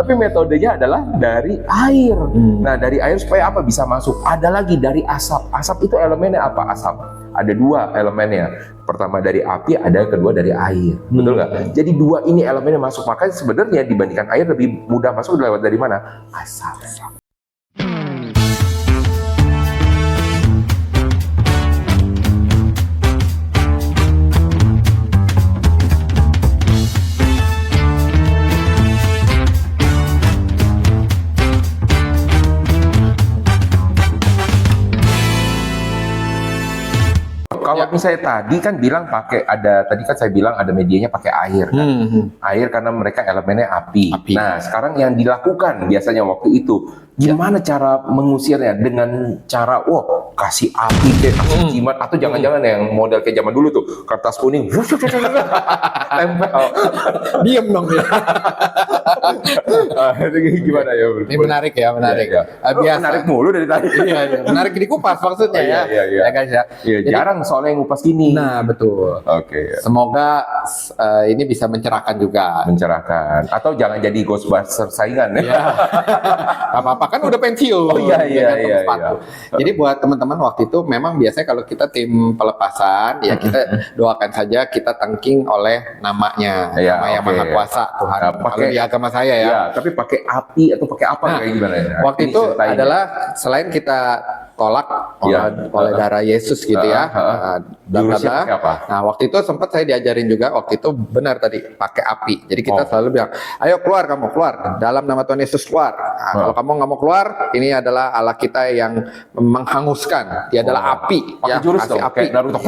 Tapi metodenya adalah dari air. Nah, dari air supaya apa? Bisa masuk. Ada lagi dari asap. Asap itu elemennya apa? Asap. Ada dua elemennya. Pertama dari api, ada kedua dari air. Betul nggak? Jadi dua ini elemennya masuk. Makanya sebenarnya dibandingkan air lebih mudah masuk lewat dari mana? Asap. Kalau misalnya tadi kan bilang tadi kan saya bilang ada medianya pakai air kan. Air karena mereka elemennya api. Nah, sekarang yang dilakukan biasanya waktu itu gimana cara mengusirnya? Dengan cara kasih api kasih jimat, atau jangan-jangan yang model kayak zaman dulu tuh, kertas kuning tempel. Diem dong ya. Gimana ya? Ini menarik ya, menarik. Ya. Biasa. Menarik mulu dari tadi. Iya. Menarik di kupas maksudnya ya. Iya. Ya guys ya. Iya, jarang soalnya yang ngupas gini. Nah, betul. Oke. Semoga ini bisa mencerahkan juga. Mencerahkan. Atau jangan jadi Ghostbuster saingan ya. Iya. Apa-apa kan udah pensiun. Oh iya. Jadi buat teman-teman waktu itu memang biasanya kalau kita tim pelepasan ya kita doakan saja kita thanking oleh namanya, nama yang Maha Kuasa Tuhan. Kalau di agama saya ya. Ya, tapi pakai api atau pakai apa kayak gimana ya? Waktu itu adalah selain kita tolak oleh darah Yesus gitu ya. Jurusnya pakai apa? Nah, waktu itu sempat saya diajarin juga, waktu itu benar tadi pakai api. Jadi kita selalu bilang, ayo keluar kamu, keluar dalam nama Tuhan Yesus, keluar. Nah, kalau kamu nggak mau keluar, ini adalah Allah kita yang menghanguskan. Dia adalah api. Pakai jurus dong, api. kayak Naruto.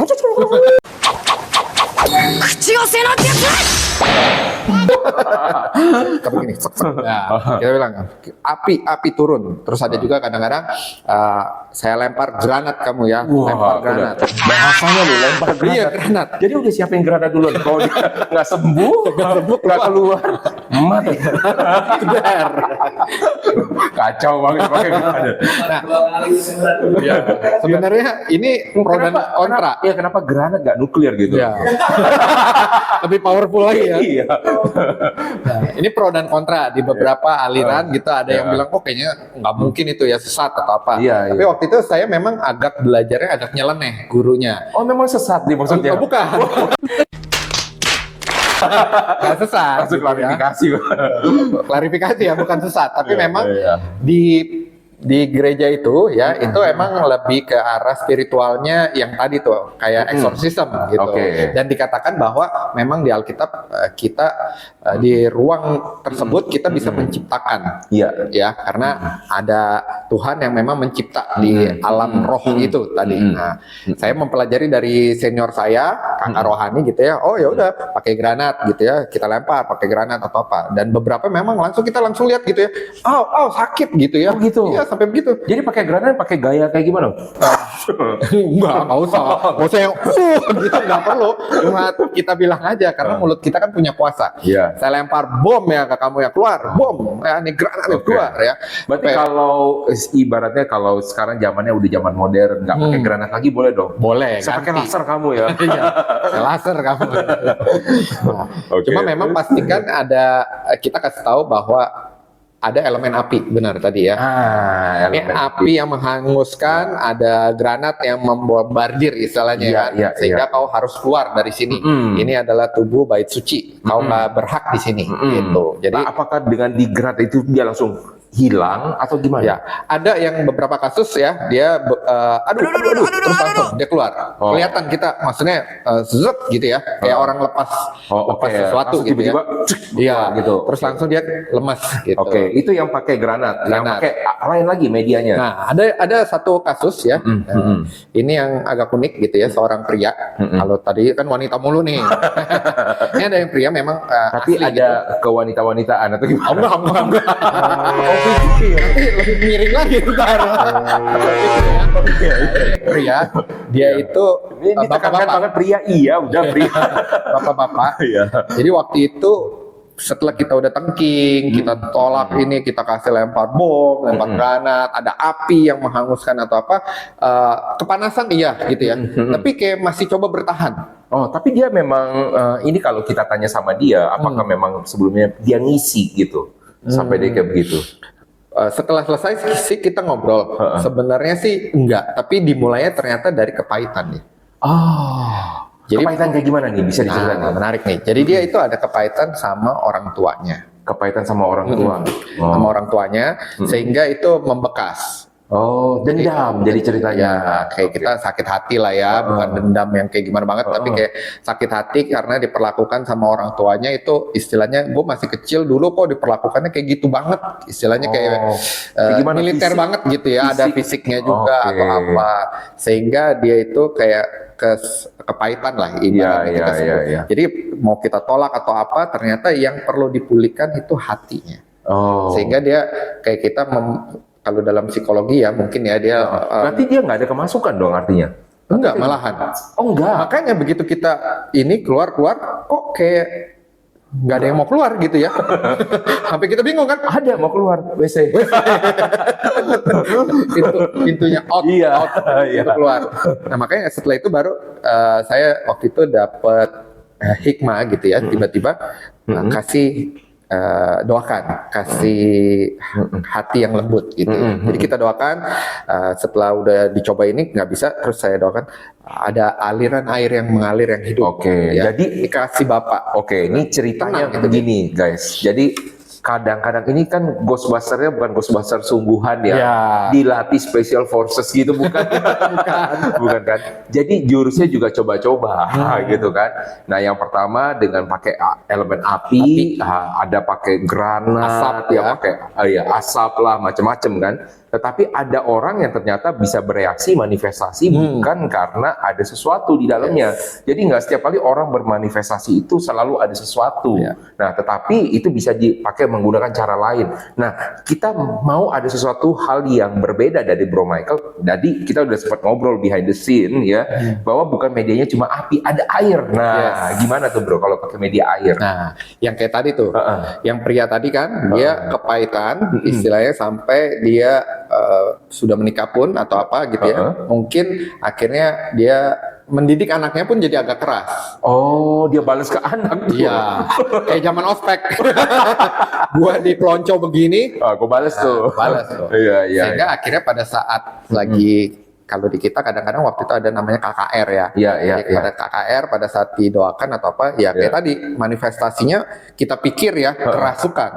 Tapi gini, kita bilang api turun. Terus ada juga kadang-kadang saya lempar granat kamu ya, lempar granat. Bahasanya loh, lempar granat. Iya, granat. Jadi udah siapin granat duluan. Kalau dia nggak sembuh, nggak keluar, mati. Kacau banget pakai granat. Nah, sebenarnya ini pro dan kontra. Iya, kenapa granat nggak nuklir gitu? Ya. Lebih powerful lagi ya. Iya. Nah, ini pro dan kontra di beberapa aliran gitu, ada yang bilang kayaknya nggak mungkin itu ya, sesat atau apa. Tapi waktu itu saya memang agak belajarnya agak nyeleneh gurunya. Oh, memang sesat nih maksudnya? Bukan. Nggak sesat. Maksud klarifikasi. Klarifikasi ya, bukan sesat. Tapi memang di gereja itu ya itu emang lebih ke arah spiritualnya yang tadi tuh kayak exorcism gitu. Dan dikatakan bahwa memang di Alkitab kita di ruang tersebut kita bisa menciptakan ya karena ada Tuhan yang memang mencipta di alam roh itu tadi. Nah, saya mempelajari dari senior saya, kakak rohani gitu ya. Oh ya udah pakai granat gitu ya, kita lempar pakai granat atau apa. Dan beberapa memang kita langsung lihat gitu ya. Sakit gitu ya. Gitu. Iya, sampai begitu. Jadi pakai granat pakai gaya kayak gimana? Nggak usah yang gitu, nggak perlu. Cuma kita bilang aja karena mulut kita kan punya kuasa. Saya lempar bom ya ke kamu ya, keluar bom ya, ini granat keluar ya. Berarti kalau ibaratnya kalau sekarang zamannya udah zaman modern, nggak pakai granat lagi boleh dong? Boleh. Saya pakai laser kamu ya. Laser kamu. Cuma memang pastikan kita kasih tahu bahwa ada elemen api, benar tadi ya. Ini api yang menghanguskan, ada granat yang membombardir istilahnya sehingga kau harus keluar dari sini. Ini adalah tubuh bait suci. Kau nggak berhak di sini. Gitu. Jadi apakah dengan digrat itu dia langsung hilang atau gimana? Ya, ada yang beberapa kasus ya dia aduh terus langsung dia keluar. Kelihatan kita maksudnya zet gitu ya, kayak orang lepas sesuatu gitu ya. Iya, gitu. Terus langsung dia lemas gitu. Itu yang pakai granat. Yang pakai lain lagi medianya. Nah, ada satu kasus ya. Ini yang agak unik gitu ya, seorang pria. Kalau tadi kan wanita mulu nih. Ini ada yang pria memang tapi asli ada gitu. kewanita-wanitaan atau gimana? Enggak. Nanti lebih miring lagi ntar. Pria, dia itu ini ditekankan banget pria, udah pria. Bapak-bapak. Jadi waktu itu setelah kita udah tengking, kita tolak ini, kita kasih lempar bom, lempar granat, ada api yang menghanguskan atau apa, kepanasan gitu ya. Tapi kayak masih coba bertahan. Tapi dia memang ini kalau kita tanya sama dia, apakah memang sebelumnya dia ngisi gitu? sampai dia kayak begitu. Setelah selesai sih kita ngobrol. Sebenarnya sih enggak, tapi dimulainya ternyata dari kepahitan nih. Jadi kepahitan kayak gimana nih? Bisa diceritain? Menarik nih. Jadi dia itu ada kepahitan sama orang tuanya. Kepahitan sama orang tua. Sama orang tuanya, sehingga itu membekas. Dendam jadi ceritanya. Ya, kayak kita sakit hati lah ya, bukan dendam yang kayak gimana banget, tapi kayak sakit hati karena diperlakukan sama orang tuanya itu istilahnya, gue masih kecil dulu kok diperlakukannya kayak gitu banget, istilahnya kayak militer fisik, banget gitu ya, fisik. Ada fisiknya juga atau apa, sehingga dia itu kayak kepahitan lah ibaratnya kita sebut. Jadi mau kita tolak atau apa, ternyata yang perlu dipulihkan itu hatinya. Sehingga dia kayak kita kalau dalam psikologi ya mungkin ya dia berarti dia nggak ada kemasukan dong artinya? Enggak, malahan. Enggak. Makanya begitu kita ini keluar kok kayak nggak ada yang mau keluar gitu ya. Sampai kita bingung kan? Ada mau keluar WC. Itu pintunya out keluar. Nah makanya setelah itu baru saya waktu itu dapat hikmah gitu ya, tiba-tiba kasih doakan, kasih hati yang lembut gitu. Jadi kita doakan, setelah udah dicoba ini nggak bisa, terus saya doakan ada aliran air yang mengalir yang hidup. Ya. Jadi kasih Bapak. Ini ceritanya begini guys. Jadi kadang-kadang ini kan Ghostbuster-nya bukan Ghostbuster sungguhan ya. Dilatih Special Forces gitu bukan? bukan kan? Jadi jurusnya juga coba-coba gitu kan. Nah, yang pertama dengan pakai elemen api. Ada pakai granat, asap ya, pakai asap lah macam-macam kan. Tetapi ada orang yang ternyata bisa bereaksi manifestasi bukan karena ada sesuatu di dalamnya. Jadi nggak setiap kali orang bermanifestasi itu selalu ada sesuatu. Nah, tetapi itu bisa dipakai menggunakan cara lain. Nah, kita mau ada sesuatu hal yang berbeda dari Bro Michael. Jadi kita udah sempat ngobrol behind the scene ya, bahwa bukan medianya cuma api, ada air. Nah, gimana tuh Bro kalau pakai media air? Nah, yang kayak tadi tuh, yang pria tadi kan dia kepahitan, istilahnya sampai dia sudah menikah pun atau apa gitu ya, mungkin akhirnya dia mendidik anaknya pun jadi agak keras. Dia balas ke anak. Iya, kayak zaman ospek. Gua di pelonco begini, gua balas tuh. Balas tuh. Sehingga akhirnya pada saat lagi kalau di kita kadang-kadang waktu itu ada namanya KKR ya. Pada KKR pada saat didoakan atau apa ya kayak tadi manifestasinya kita pikir ya kerasukan.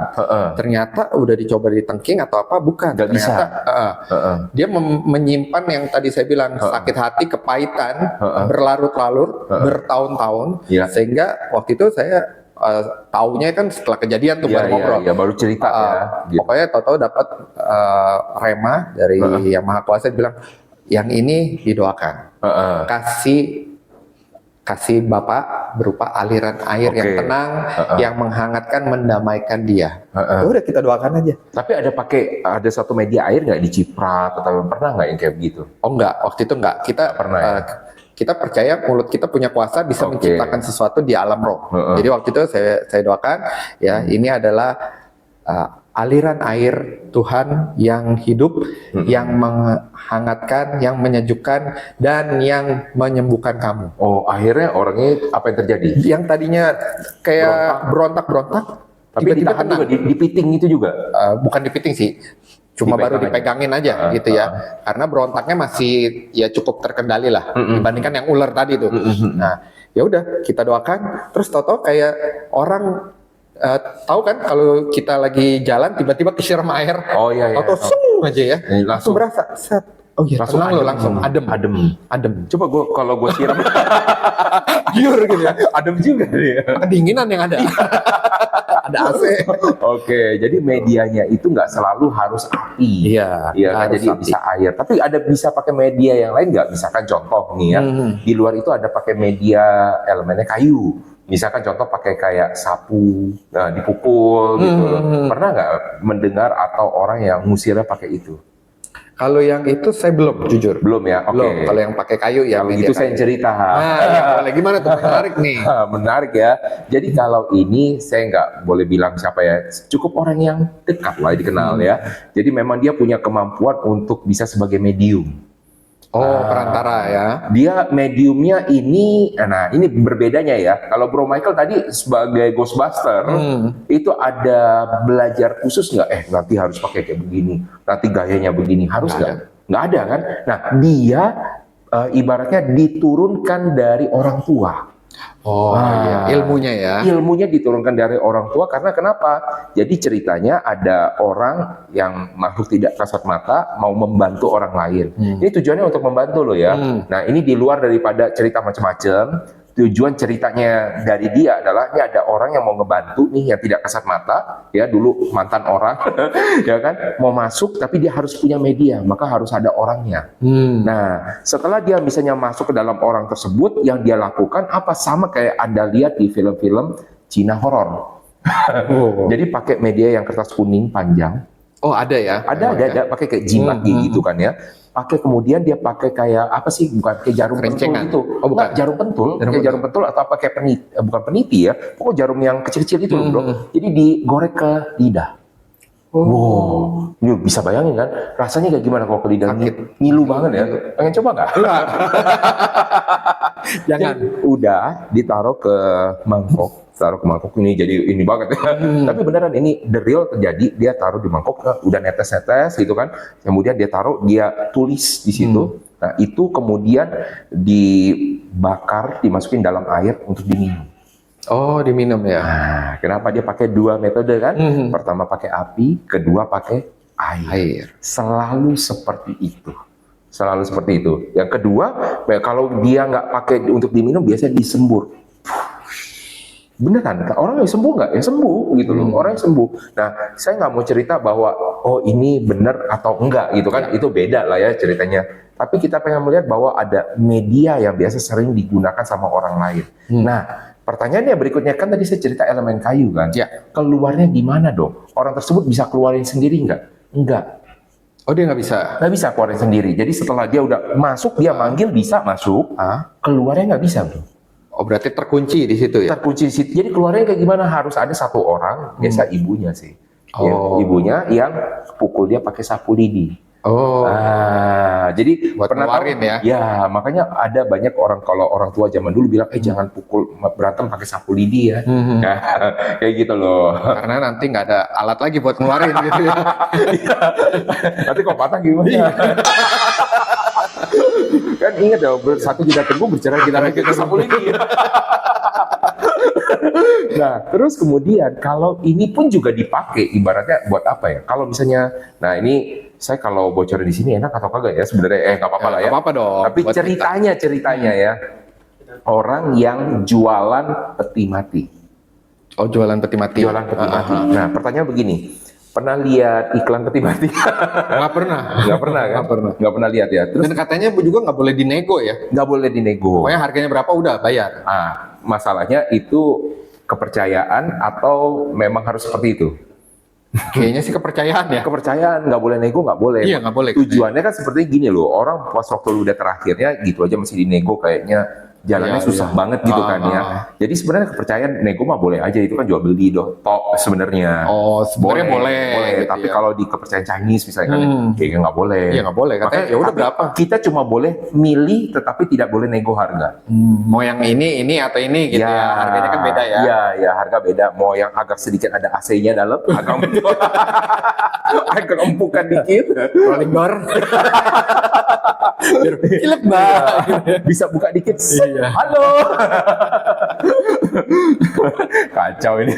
Ternyata udah dicoba ditengking atau apa bukan. Gak ternyata bisa. Dia menyimpan yang tadi saya bilang sakit hati, kepahitan berlarut-larut bertahun-tahun sehingga waktu itu saya taunya kan setelah kejadian tuh baru ngobrol. Baru cerita gitu. Pokoknya tahu-tahu dapat rema dari Yang Maha Kuasa bilang yang ini didoakan, kasih Bapak berupa aliran air yang tenang, yang menghangatkan, mendamaikan dia. Udah kita doakan aja. Tapi ada satu media air nggak diciprat atau pernah nggak yang kayak begitu? Enggak, waktu itu enggak. Kita pernah. Kita percaya mulut kita punya kuasa bisa menciptakan sesuatu di alam roh. Jadi waktu itu saya doakan, ya ini adalah aliran air Tuhan yang hidup, yang menghangatkan, yang menyejukkan, dan yang menyembuhkan kamu. Akhirnya orangnya apa yang terjadi? Yang tadinya kayak berontak-berontak, tapi ditahan juga, dipiting itu juga? Bukan dipiting sih, cuma baru dipegangin aja gitu ya. Karena berontaknya masih ya cukup terkendali lah dibandingkan yang ular tadi tuh. Nah, ya udah kita doakan, terus toto kayak orang tahu kan kalau kita lagi jalan tiba-tiba kesiram air, atau sung aja ya, langsung berasa set. Langsung adem. Coba kalau gue siram giur gitu ya, adem juga dia. Kedinginan yang ada. Ada AC. Jadi medianya itu nggak selalu harus api. Jadi api. Bisa air. Tapi bisa pakai media yang lain nggak? Misalkan contoh nih ya, di luar itu ada pakai media elemennya kayu. Misalkan contoh pakai kayak sapu, dipukul gitu. Pernah nggak mendengar atau orang yang ngusirnya pakai itu? Kalau yang itu saya belum, jujur. Belum ya? Belum. Kalau yang pakai kayu ya. Kalau itu saya cerita. Boleh gimana tuh? Menarik nih. Menarik ya. Jadi kalau ini saya nggak boleh bilang siapa ya. Cukup orang yang dekat lah dikenal ya. Jadi memang dia punya kemampuan untuk bisa sebagai medium. perantara ya. Dia mediumnya ini, nah ini berbedanya ya. Kalau Bro Michael tadi sebagai Ghostbuster, itu ada belajar khusus nggak? Nanti harus pakai kayak begini, nanti gayanya begini, harus nggak? Nggak ada kan? Nah dia ibaratnya diturunkan dari orang tua. Iya. Ilmunya ya. Ilmunya diturunkan dari orang tua karena kenapa? Jadi ceritanya ada orang yang makhluk tidak kasat mata mau membantu orang lain. Ini tujuannya untuk membantu loh ya. Nah ini di luar daripada cerita macam-macam. Tujuan ceritanya dari dia adalah ini ada orang yang mau ngebantu nih yang tidak kasat mata, ya dulu mantan orang, ya kan, mau masuk tapi dia harus punya media, maka harus ada orangnya. Nah, setelah dia misalnya masuk ke dalam orang tersebut, yang dia lakukan apa sama kayak Anda lihat di film-film Cina horor. Jadi pakai media yang kertas kuning panjang. Oh ada ya? Ada pakai kayak jimat gitu kan ya. Pakai kemudian dia pakai kayak apa sih, bukan kayak jarum pentul gitu. Oh bukan, jarum pentul, kayak jarum pentul atau apa kayak peniti, bukan peniti ya. Pokoknya jarum yang kecil-kecil itu loh, Bro. Jadi digorek ke lidah. Wow, ini bisa bayangin kan? Rasanya kayak gimana kalau ke lidah? Ngilu banget ya. Pengen coba nggak? Jangan. Udah ditaruh ke mangkok. Ini jadi ini banget ya. Tapi beneran ini the real terjadi. Dia taruh di mangkok, udah netes-netes gitu kan. Kemudian dia taruh, dia tulis di situ. Nah itu kemudian dibakar, dimasukin dalam air untuk diminum. Oh diminum ya. Nah, kenapa dia pakai dua metode kan? Pertama pakai api, kedua pakai air. Selalu seperti itu. Selalu seperti itu. Yang kedua, kalau dia nggak pakai untuk diminum, biasanya disembur. Beneran, orang yang sembuh nggak? Ya sembuh gitu loh, orang yang sembuh. Nah, saya nggak mau cerita bahwa oh ini benar atau enggak gitu kan, itu beda lah ya ceritanya. Tapi kita pengen melihat bahwa ada media yang biasa sering digunakan sama orang lain. Nah, pertanyaannya berikutnya kan tadi saya cerita elemen kayu kan, keluarnya gimana dong? Orang tersebut bisa keluarin sendiri nggak? Enggak. Oh dia nggak bisa? Nggak bisa keluarin sendiri. Jadi setelah dia udah masuk, dia manggil bisa masuk, keluarnya nggak bisa bro. Oh berarti terkunci di situ ya? Terkunci di situ. Jadi keluarnya kayak gimana? Harus ada satu orang, biasa ibunya sih. Ya, ibunya yang pukul dia pakai sapu lidi. Jadi buat pernah ngeluarin ya? Ya, makanya ada banyak orang, kalau orang tua zaman dulu bilang, jangan pukul berantem pakai sapu lidi ya. Nah, kayak gitu loh. Karena nanti nggak ada alat lagi buat ngeluarin gitu ya. Nanti kok patah gimana? Kan ingat ya, satu kita teguh bercerai kita pakai sapu lidi. Nah, terus kemudian kalau ini pun juga dipakai, ibaratnya buat apa ya? Kalau misalnya, nah ini saya kalau bocorin di sini enak atau kagak ya sebenarnya? Nggak apa-apa lah ya. Nggak apa-apa dong. Tapi ceritanya ya, orang yang jualan peti mati. Oh jualan peti mati. Jualan peti mati. Nah pertanyaan begini, pernah lihat iklan peti mati? Nggak pernah. Nggak pernah kan? Nggak pernah lihat ya. Terus, dan katanya juga nggak boleh dinego ya? Nggak boleh dinego. Pokoknya harganya berapa udah bayar. Masalahnya itu kepercayaan atau memang harus seperti itu? Kayaknya sih kepercayaan ya. Kepercayaan, nggak boleh nego, nggak boleh. Iya nggak boleh. Tujuannya kan seperti gini loh, orang pas waktu udah terakhirnya gitu aja masih dinego, kayaknya jalannya susah banget gitu kan ya. Jadi sebenarnya kepercayaan nego mah boleh aja, itu kan jual beli doh, top sebenarnya. Oh sebenarnya boleh. Gitu tapi ya. Kalau di kepercayaan Chinese misalnya kan, kayaknya nggak boleh. Iya nggak boleh. Katanya ya udah berapa? Kita cuma boleh milih, tetapi tidak boleh nego harga. Mau yang ini atau ini gitu ya. Harganya kan beda ya. Iya, harga beda. Mau yang agak sedikit ada AC-nya dalam, agak empukan dikit, rolling door. Cilep bisa buka dikit. Iya. Halo. Kacau ini.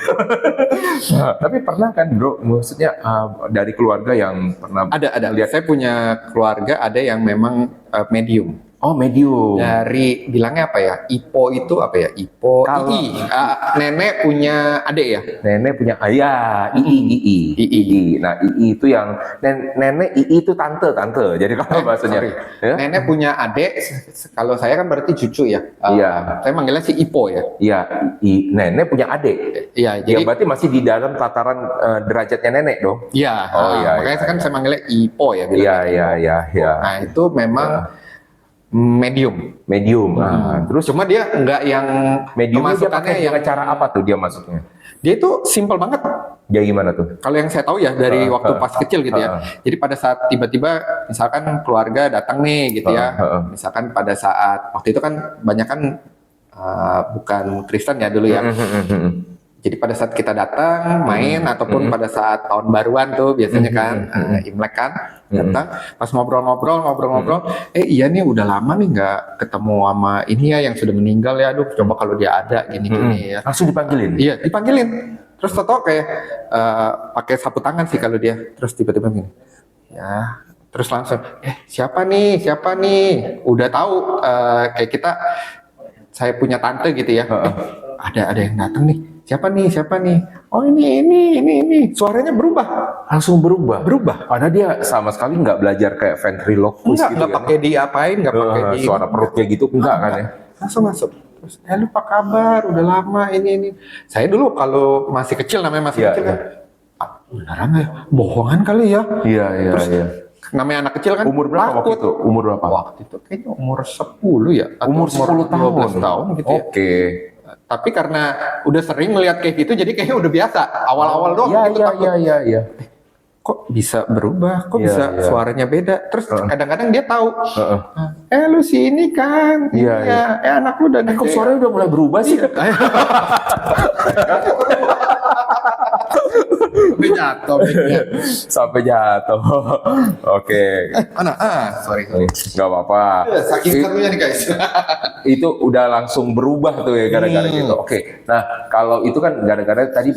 Tapi pernah kan bro, maksudnya dari keluarga yang pernah ada lihat. Saya punya keluarga ada yang memang medium. Oh medium. Dari bilangnya apa ya? Ipo itu apa ya? Ipo. II. Nenek punya adik ya? Nenek punya ayah. II. Nah II itu yang nenek II itu tante. Jadi kalau bahasanya. Ya? Nenek punya adik. Kalau saya kan berarti cucu ya. Iya. Saya manggilnya si Ipo ya. Iya. Nenek punya adik. Iya. Jadi berarti masih di dalam tataran derajatnya nenek dong. Iya. Makanya kan saya manggilnya Ipo ya. Iya. Nah itu memang medium. Terus cuma dia nggak yang mediumnya dia pakai yang cara apa tuh dia masuknya? Dia itu simple banget. Ya gimana tuh? Kalau yang saya tahu ya dari waktu pas kecil gitu ya. Jadi pada saat tiba-tiba misalkan keluarga datang nih gitu ya. Misalkan pada saat waktu itu kan banyak kan bukan Kristen ya dulu ya. Jadi pada saat kita datang main ataupun pada saat tahun baruan tuh biasanya kan Imlek kan datang pas ngobrol-ngobrol iya nih udah lama nih nggak ketemu sama ini ya yang sudah meninggal ya, aduh coba kalau dia ada gini-gini ya. Langsung dipanggilin? Iya dipanggilin. Terus tau kayak pakai sapu tangan sih kalau dia. Terus tiba-tiba gini, ya. Terus langsung, siapa nih? Udah tahu kayak kita, saya punya tante gitu ya. Ada yang datang nih. Siapa nih? Oh ini. Suaranya berubah. Langsung berubah. Padahal dia sama sekali nggak belajar kayak ventriloquist gitu. Nggak pakai diapain, nggak pakai suara perut kayak gitu enggak kan ya? Langsung masuk. Terus, lu apa kabar? Udah lama ini. Saya dulu kalau masih kecil namanya kecil kan. Beneran ya? Bohongan kali ya? Iya. Namanya anak kecil kan. Umur berapa waktu itu? Waktu itu kayaknya umur 10 ya. Umur 10 tahun. 12 tahun gitu ya. Oke. Tapi karena udah sering melihat kayak gitu, jadi kayaknya udah biasa. Awal-awal doang gitu takut. Iya. Kok bisa berubah? Kok bisa suaranya beda? Terus kadang-kadang dia tahu. Lu sini kan? Iya. Anak lu udah kok suaranya udah mulai berubah sih? Sampai jatuh. Oke. Mana? Sorry. Nggak apa-apa. Saking serunya nih guys. Itu udah langsung berubah tuh ya gara-gara gitu. Oke. Nah kalau itu kan gara-gara tadi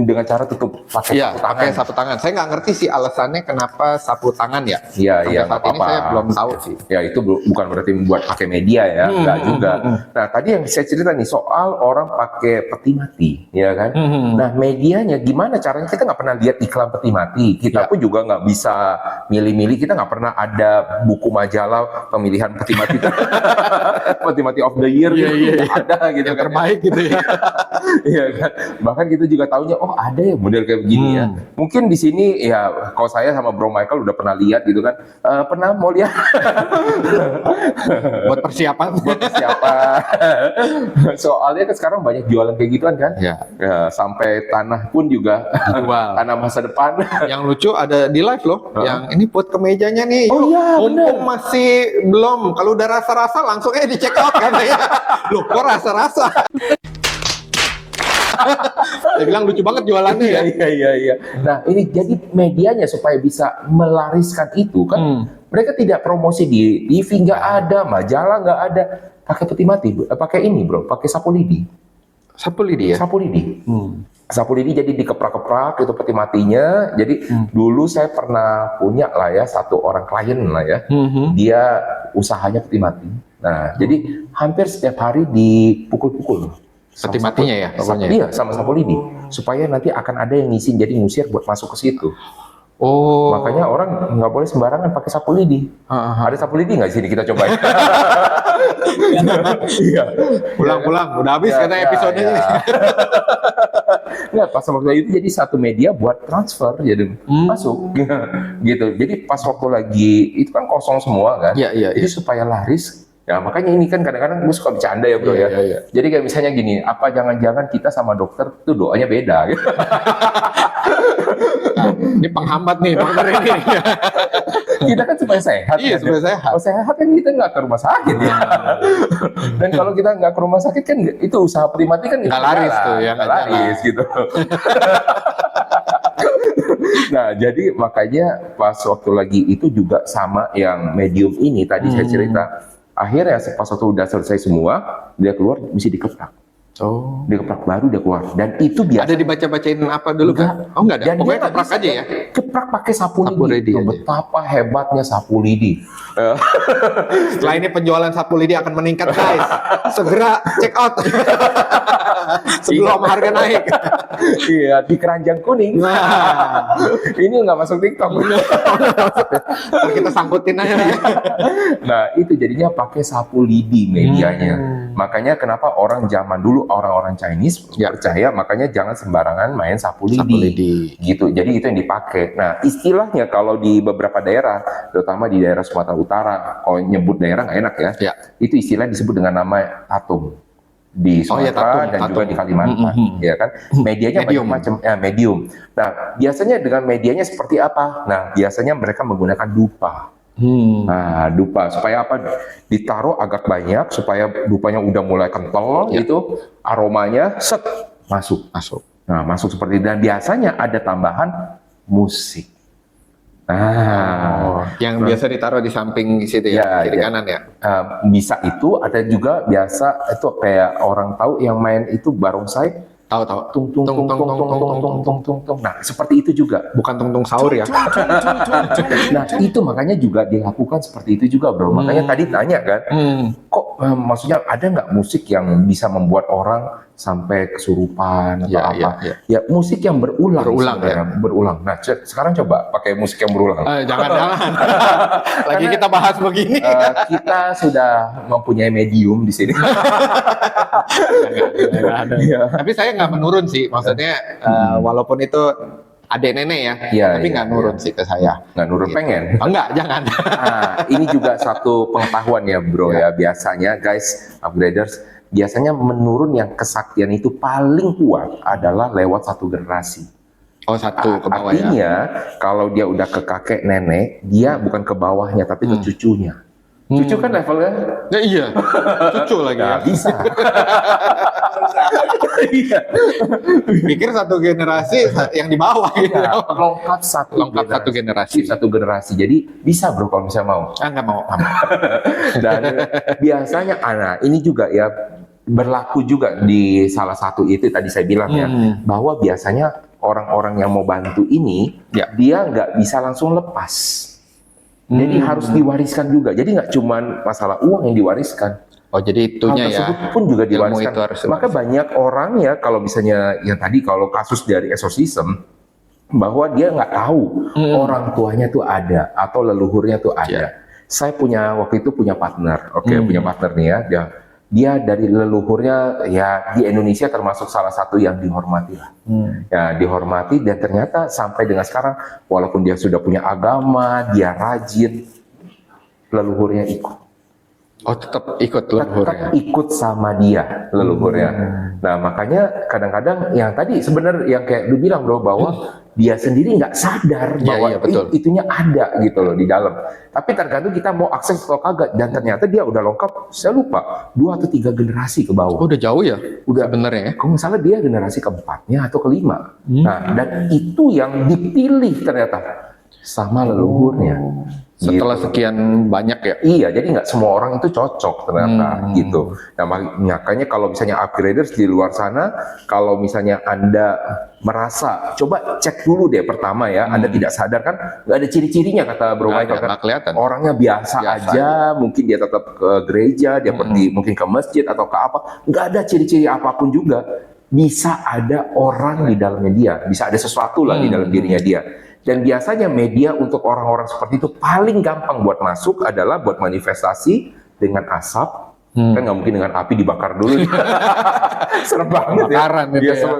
dengan cara tutup pakai sapu tangan. Saya nggak ngerti sih alasannya kenapa sapu tangan ya. Iya. Saat ini saya belum tahu sih. Ya itu bukan berarti membuat pakai media ya, nggak juga. Nah tadi yang saya cerita nih soal orang pakai peti mati, ya kan? Nah medianya gimana caranya? Kita nggak pernah lihat iklan peti mati. Kita pun juga nggak bisa milih-milih. Kita nggak pernah ada buku majalah pemilihan peti mati. Peti mati of the year ada gitu kan. Terbaik gitu ya. Iya kan. Bahkan kita juga tahunya ada ya model kayak begini ya. Mungkin di sini ya kalau saya sama Bro Michael udah pernah lihat gitu kan. Pernah mau lihat buat persiapan. Soalnya kan sekarang banyak jualan kayak gituan kan. Ya, sampai tanah pun juga tanah masa depan. Yang lucu ada di live loh. Yang ini buat kemejanya nih. Mumpung masih belum. Kalau udah rasa-rasa langsung di check out kan ya. Loh kok rasa-rasa? Dia bilang lucu banget jualannya ya. Iya. Nah ini jadi medianya supaya bisa melariskan itu kan. Mereka tidak promosi di TV nggak ada, majalah nggak ada. Pakai peti mati, pakai ini bro, pakai sapu lidi. Sapu lidi ya? Sapu lidi. Sapu lidi jadi dikeprak-keprak itu peti matinya. Jadi dulu saya pernah punya lah ya satu orang klien lah ya. Dia usahanya peti mati. Nah jadi hampir setiap hari dipukul-pukul. Peti matinya ya pokoknya? Iya sama sapu lidi. Supaya nanti akan ada yang ngisi jadi ngusir buat masuk ke situ. Makanya orang nggak boleh sembarangan pakai sapu lidi. Ada sapu lidi nggak sini kita cobain? Iya. Pulang, udah habis kata episodenya. Nggak, pas waktu itu jadi satu media buat transfer jadi masuk gitu. Jadi pas waktu lagi itu kan kosong semua kan. Jadi supaya laris. Ya makanya ini kan kadang-kadang gue suka bercanda ya bro ya. Jadi kayak misalnya gini, apa jangan-jangan kita sama dokter tuh doanya beda gitu. Ini penghambat nih dokter ini. Kita kan supaya sehat. Iya, supaya sehat. Kalau sehat kan kita nggak ke rumah sakit ya. Dan kalau kita nggak ke rumah sakit kan itu usaha peti mati kan nggak laris tuh ya. Nggak laris gitu. Nah jadi makanya pas waktu lagi itu juga sama yang medium ini tadi saya cerita. Akhirnya pas waktu udah selesai semua, dia keluar mesti dikeprak. Dikeprak baru dia keluar. Dan itu biasa. Ada dibaca-bacain apa dulu kan? Enggak ada. Dan pokoknya keprak aja ya. Keprak pakai sapu lidi. Betapa hebatnya sapu lidi. Setelah ini penjualan sapu lidi akan meningkat guys. Segera check out. Sebelum harga naik. Iya, di keranjang kuning. Nah, ini nggak masuk TikTok. Ntar kita sangkutin aja. Nah, itu jadinya pakai sapu lidi medianya. Makanya kenapa orang zaman dulu orang-orang Chinese percaya, makanya jangan sembarangan main sapu lidi. Gitu. Jadi itu yang dipakai. Nah, istilahnya kalau di beberapa daerah, terutama di daerah Sumatera Utara, kalau nyebut daerah nggak enak ya. Itu istilah disebut dengan nama tatung. di Sumatera dan juga di Kalimantan, ya kan? Medianya banyak macam, medium. Nah, biasanya dengan medianya seperti apa? Nah, biasanya mereka menggunakan dupa. Nah, dupa supaya apa? Ditaruh agak banyak supaya dupanya udah mulai kental, itu aromanya masuk. Nah, masuk seperti itu. Dan biasanya ada tambahan musik. Yang biasa ditaruh di samping situ ya, kiri kanan ya. Bisa itu, ada juga biasa itu kayak orang tahu yang main itu barongsai. Tahu. Tung tung tung tung tung tung tung tung tung. Nah, seperti itu juga. Bukan tung sahur ya. Nah, itu makanya juga dilakukan seperti itu juga, bro. Makanya tadi tanya kan, kok maksudnya ada nggak musik yang bisa membuat orang sampai kesurupan atau apa? Ya, musik yang berulang ya. Berulang. Nah, sekarang coba pakai musik yang berulang. Jangan. Lagi kita bahas begini. Kita sudah mempunyai medium di sini. Tapi saya nggak menurun sih, maksudnya walaupun itu adek nenek ya, tapi nggak nurun sih ke saya. Nggak nurun, pengen? Enggak, jangan. Ini juga satu pengetahuan ya, bro ya. Biasanya guys, upgraders, biasanya menurun yang kesaktian itu paling kuat adalah lewat satu generasi. Satu ke bawah. Artinya, kalau dia udah ke kakek nenek, dia bukan ke bawahnya tapi ke cucunya. Cucu kan levelnya? Ya, iya, cucu lagi ya. Bisa. Pikir satu generasi yang di bawah gitu. Lengkap satu generasi. Jadi bisa, bro, kalau misalnya mau. Nggak mau. Dan biasanya ini juga ya berlaku juga di salah satu itu tadi saya bilang ya, bahwa biasanya orang-orang yang mau bantu ini dia nggak bisa langsung lepas. Jadi harus diwariskan juga. Jadi nggak cuma masalah uang yang diwariskan. Jadi itunya hal tersebut pun juga diwariskan. Maka banyak orang ya, kalau misalnya yang tadi kalau kasus dari exorcism, bahwa dia nggak tahu orang tuanya tuh ada atau leluhurnya tuh ada. Saya waktu itu punya partner, punya partner nih ya. Dia dari leluhurnya ya di Indonesia termasuk salah satu yang dihormati lah. Ya dihormati, dan ternyata sampai dengan sekarang walaupun dia sudah punya agama, dia rajin, leluhurnya ikut. Tetap ikut leluhurnya. Tetap ikut sama dia leluhurnya. Nah, makanya kadang-kadang yang tadi sebenarnya yang kayak lu bilang, bro, bahwa dia sendiri nggak sadar bahwa itunya ada gitu loh di dalam. Tapi tergantung kita mau akses atau kagak. Dan ternyata dia udah lengkap, saya lupa, 2 atau 3 generasi ke bawah. Udah jauh ya? Udah sebenarnya ya? Kalau nggak salah dia generasi keempatnya atau kelima. Nah, dan itu yang dipilih ternyata sama leluhurnya. Setelah sekian banyak ya? Iya, jadi nggak semua orang itu cocok ternyata gitu. Nah, makanya kalau misalnya upgraders di luar sana, kalau misalnya Anda merasa, coba cek dulu deh pertama ya, Anda tidak sadar kan, nggak ada ciri-cirinya kata Bro Michael kan. Kelihatan. Orangnya biasa aja, mungkin dia tetap ke gereja, dia pergi mungkin ke masjid atau ke apa, nggak ada ciri-ciri apapun juga. Bisa ada orang di dalamnya dia, bisa ada sesuatu lah di dalam dirinya dia. Dan biasanya media untuk orang-orang seperti itu paling gampang buat masuk adalah buat manifestasi dengan asap. Kan nggak mungkin dengan api dibakar dulu. Serem banget ya.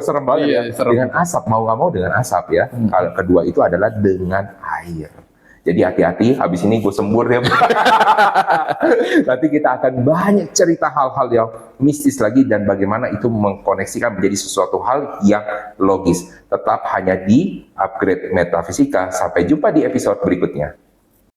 Serem banget ya. Dengan asap, mau nggak mau dengan asap ya. Kalau kedua itu adalah dengan air. Jadi hati-hati, habis ini gue sembur ya. Nanti kita akan banyak cerita hal-hal yang mistis lagi dan bagaimana itu mengkoneksikan menjadi sesuatu hal yang logis. Tetap hanya di Upgrade Metafisika. Sampai jumpa di episode berikutnya.